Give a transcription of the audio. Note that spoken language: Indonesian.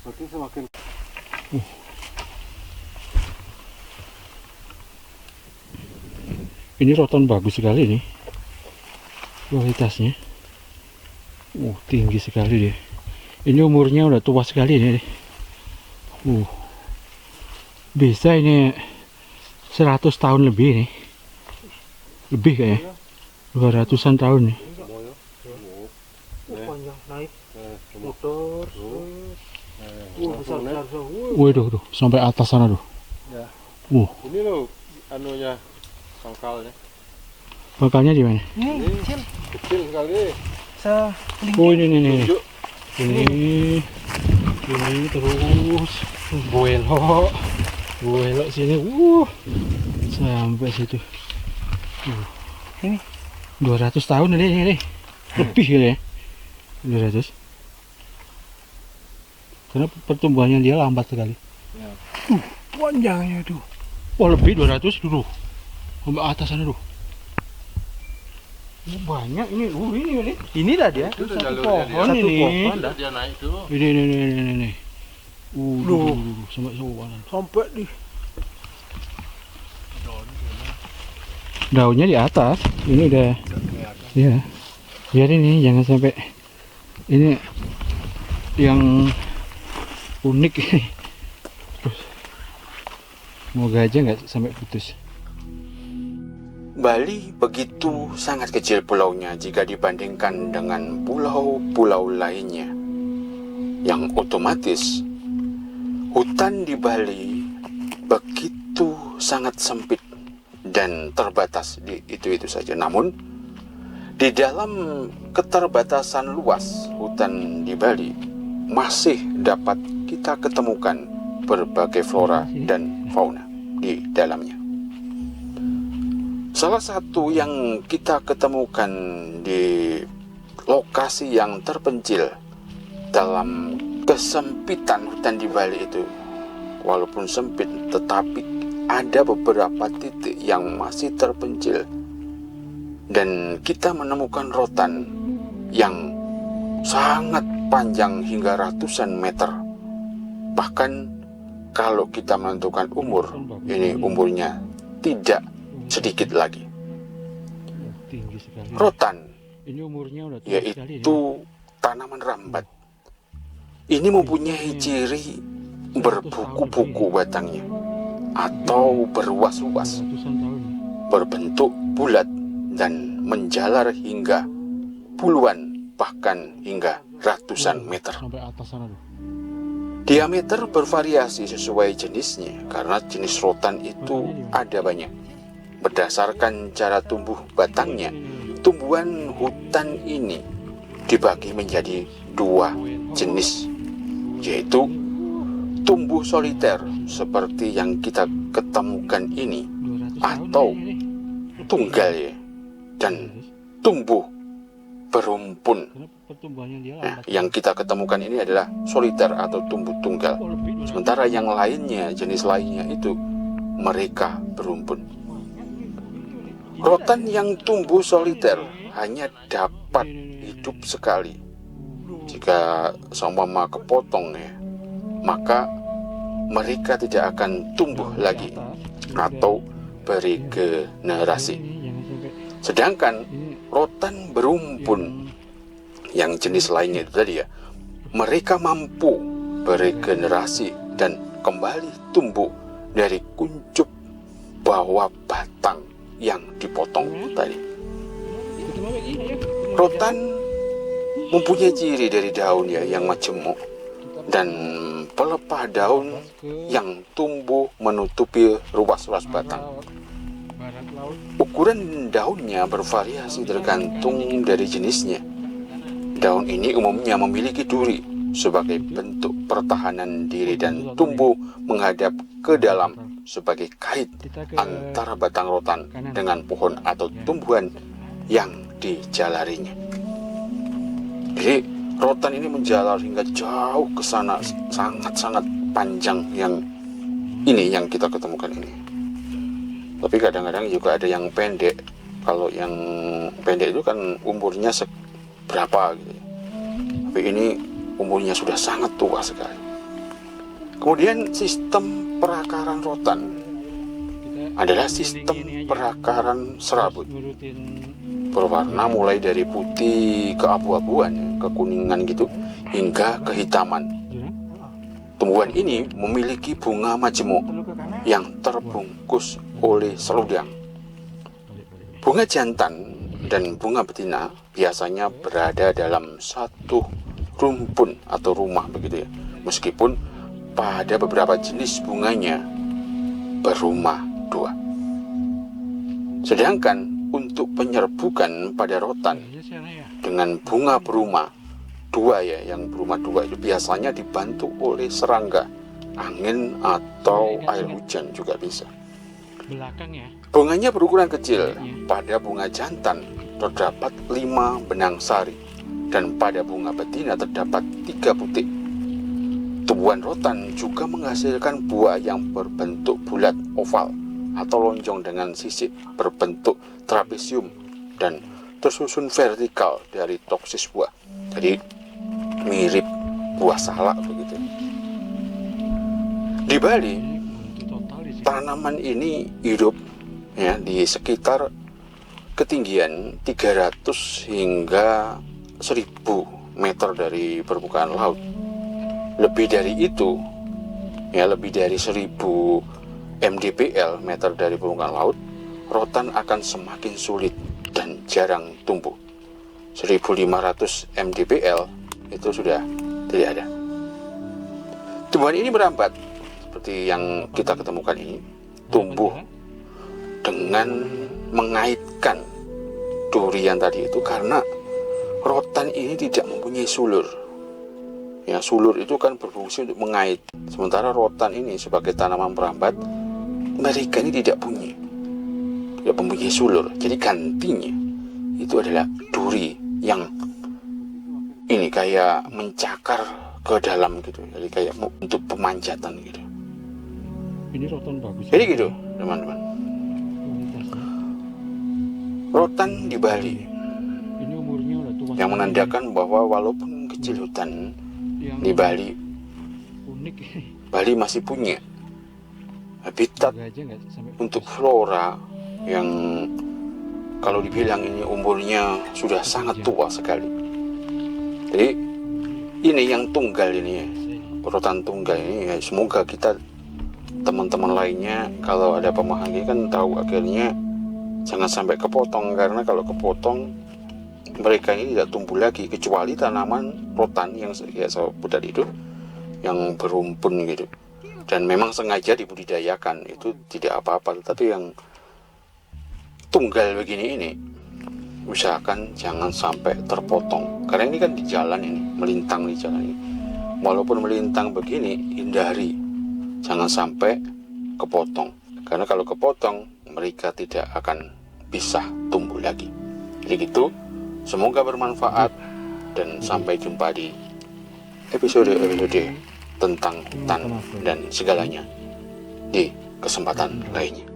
Berarti semakin ini rotan bagus sekali nih kualitasnya. Tinggi sekali deh. Ini umurnya udah tua sekali nih. Bisa ini 100 tahun lebih nih. Lebih kayaknya. 200-an tahun nih. panjang naik motor. Besar-besar. Waduh, sampai atas sana tuh. Ya. Ini loh anunya pangkalnya. Pangkalnya di mana? Ini kecil sekali. Ini terus belok sini. Sampai situ. Ini 200 tahun ini. Lebih ya. 200. Karena pertumbuhannya dia lambat sekali. Ya. Panjangnya tuh. Wah, lebih 200 dulu. Sampai atas sana tuh. Banyak ini. Ini dah dia. Itu Satu jalurnya pohon dia. ini. Dia naik tuh. Ini. Sampai sana. Sampai di Daunnya di atas. Ini udah. Ya. Biar ini jangan sampai ini yang unik ini. Semoga aja nggak sampai putus. Bali begitu sangat kecil pulaunya jika dibandingkan dengan pulau-pulau lainnya, yang otomatis hutan di Bali begitu sangat sempit dan terbatas di itu saja. Namun di dalam keterbatasan luas hutan di Bali masih dapat kita ketemukan berbagai flora dan fauna di dalamnya. Salah satu yang kita ketemukan di lokasi yang terpencil dalam kesempitan hutan di Bali itu, walaupun sempit tetapi ada beberapa titik yang masih terpencil, dan kita menemukan rotan yang sangat panjang hingga ratusan meter. Bahkan kalau kita menentukan umur, ini umurnya tidak sedikit lagi. Tinggi sekali. Rotan Ini umurnya udah tua sekali. yaitu tanaman rambat. Ini mempunyai ciri berbuku-buku batangnya atau beruas-uas, Ratusan tahun. berbentuk bulat dan menjalar hingga puluhan bahkan hingga ratusan meter. Sampai atas sana tuh. Diameter bervariasi sesuai jenisnya karena jenis rotan itu ada banyak. Berdasarkan cara tumbuh batangnya, tumbuhan hutan ini dibagi menjadi dua jenis, yaitu tumbuh soliter seperti yang kita ketemukan ini, 200 tahun atau ini. tunggal ya, dan tumbuh berumpun. Karena pertumbuhannya dia Nah, lambat. yang kita ketemukan ini adalah soliter atau tumbuh tunggal. Lebih 200. Sementara yang lainnya, jenis lainnya itu mereka berumpun. Rotan yang tumbuh soliter hanya dapat hidup sekali. Jika seumpama kepotong ya, maka mereka tidak akan tumbuh lagi atau beregenerasi. Sedangkan rotan berumpun yang jenis lainnya itu tadi ya, mereka mampu beregenerasi dan kembali tumbuh dari kuncup bawah batang yang dipotong tadi. Rotan mempunyai ciri dari daun ya yang majemuk dan pelepah daun yang tumbuh menutupi ruas-ruas batang. Ukuran daunnya bervariasi tergantung dari jenisnya. Daun ini umumnya memiliki duri sebagai bentuk pertahanan diri dan tumbuh menghadap ke dalam sebagai kait antara batang rotan dengan pohon atau tumbuhan yang dijalarinya. Jadi rotan ini menjalar hingga jauh ke sana, sangat-sangat panjang yang ini yang kita ketemukan ini. Tapi kadang-kadang juga ada yang pendek. Kalau yang pendek itu kan umurnya berapa gitu. Tapi ini umurnya sudah sangat tua sekali. Kemudian sistem perakaran rotan adalah sistem perakaran serabut berwarna mulai dari putih ke abu-abuan, ke kuningan gitu, hingga kehitaman. Tumbuhan ini memiliki bunga majemuk yang terbungkus oleh seludang. Bunga jantan dan bunga betina biasanya berada dalam satu rumpun atau rumah begitu ya. Meskipun pada beberapa jenis bunganya berumah dua. Sedangkan untuk penyerbukan pada rotan dengan bunga berumah dua ya, yang berumah dua itu biasanya dibantu oleh serangga, angin atau air hujan juga bisa. Bunganya berukuran kecil. Pada bunga jantan terdapat 5 benang sari dan pada bunga betina terdapat 3 butir. Tumbuhan rotan juga menghasilkan buah yang berbentuk bulat oval atau lonjong dengan sisik berbentuk trapesium dan tersusun vertikal dari toksis buah. Jadi mirip buah salak begitu. Di Bali, tanaman ini hidup ya di sekitar ketinggian 300 hingga 1000 meter dari permukaan laut. Lebih dari itu, ya lebih dari 1000 mdpl meter dari permukaan laut, rotan akan semakin sulit dan jarang tumbuh. 1500 mdpl itu sudah tidak ada. Tumbuhan ini merambat seperti yang kita ketemukan ini, tumbuh dengan mengaitkan durian tadi itu karena rotan ini tidak mempunyai sulur. Ya, sulur itu kan berfungsi untuk mengait. Sementara rotan ini sebagai tanaman merambat, mereka ini tidak mempunyai sulur. Jadi gantinya itu adalah duri yang ini kayak mencakar ke dalam gitu. Jadi kayak untuk pemanjatan gitu. Ini rotan bagus. Jadi gitu, teman-teman. Rotan di Bali Ini umurnya udah tua. yang menandakan bahwa walaupun kecil hutan di Bali, unik. Bali masih punya habitat untuk flora yang kalau dibilang ini umurnya sudah sangat tua sekali. Jadi ini yang tunggal ini ya, rotan tunggal ini ya, semoga kita teman-teman lainnya kalau ada pemahaman kan tahu akhirnya jangan sampai kepotong, karena kalau kepotong mereka ini tidak tumbuh lagi kecuali tanaman rotan yang ya saya sebut tadi itu yang berumpun gitu dan memang sengaja dibudidayakan itu tidak apa-apa. Tetapi yang tunggal begini ini usahakan jangan sampai terpotong, karena ini kan di jalan ini, melintang di jalan ini. Walaupun melintang begini, hindari jangan sampai kepotong, karena kalau kepotong mereka tidak akan bisa tumbuh lagi. Jadi gitu. Semoga bermanfaat dan sampai jumpa di episode tentang hutan dan segalanya di kesempatan lainnya.